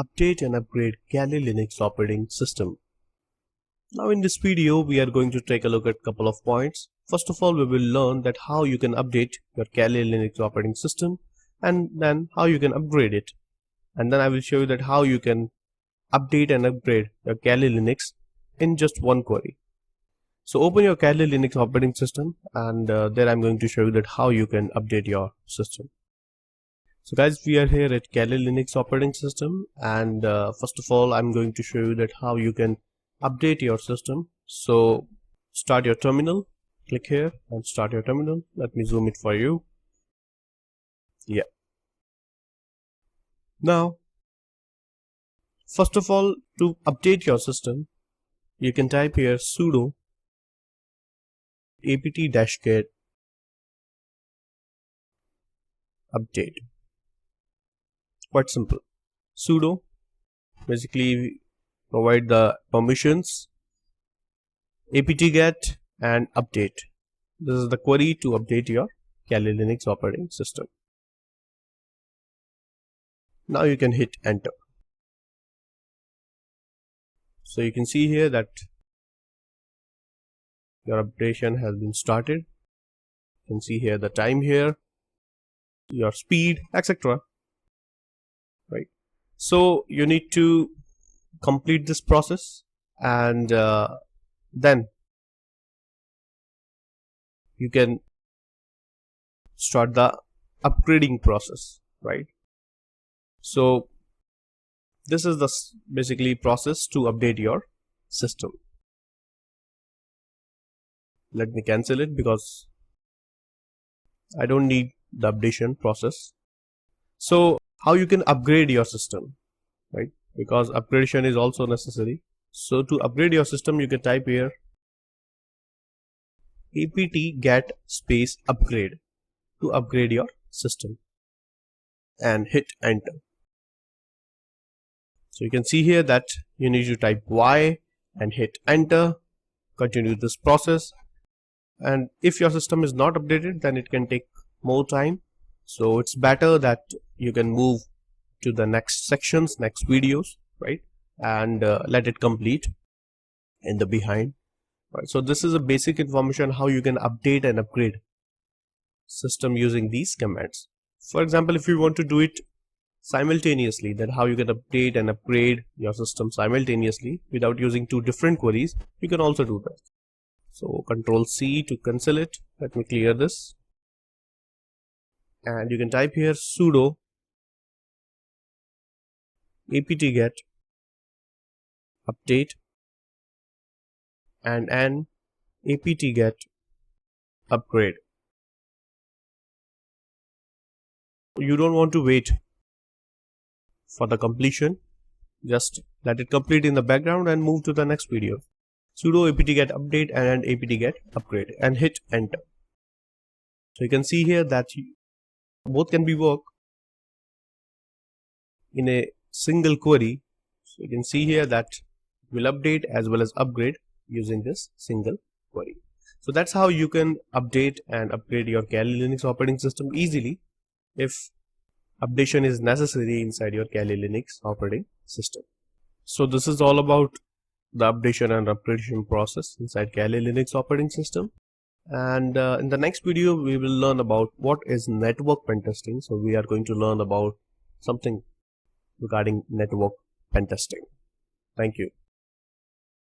update and upgrade Kali Linux operating system. Now in this video we are going to take a look at a couple of points. First of all, we will learn that how you can update your Kali Linux operating system and then how you can upgrade it. And then I will show you that how you can update and upgrade your Kali Linux in just one query. So open your Kali Linux operating system and there I'm going to show you that how you can update your system. So guys, we are here at Kali Linux operating system and first of all I'm going to show you that how you can update your system. So start your terminal, click here and start your terminal. Let me zoom it for you. Yeah. Now first of all, to update your system you can type here sudo apt-get update. Quite simple. Sudo basically provide the permissions apt-get and update. This is the query to update your Kali Linux operating system. Now you can hit enter. So you can see here that your updation has been started. You can see here the time here, your speed, etc. Right. So you need to complete this process and then you can start the upgrading process, right? So this is the basically process to update your system. Let me cancel it because I don't need the updation process. So how you can upgrade your system, right? Because upgradation is also necessary. So to upgrade your system you can type here apt-get space upgrade to upgrade your system and hit enter. So you can see here that you need to type Y and hit enter, continue this process, and if your system is not updated then it can take more time. So it's better that you can move to the next sections, next videos, right, and let it complete in the behind, right. So this is a basic information how you can update and upgrade system using these commands. For example, if you want to do it simultaneously, then how you can update and upgrade your system simultaneously without using two different queries, you can also do that. So Control C to cancel it. Let me clear this. And you can type here sudo apt-get update and an apt-get upgrade. You don't want to wait for the completion, just let it complete in the background and move to the next video. Sudo apt-get update and apt-get upgrade and hit enter. So you can see here that both can be worked in a single query. So you can see here that it will update as well as upgrade using this single query. So that's how you can update and upgrade your Kali Linux operating system easily if updation is necessary inside your Kali Linux operating system. So this is all about the updation and upgradation process inside Kali Linux operating system. And in the next video we will learn about what is network pen testing. So we are going to learn about something regarding network pen testing. Thank you.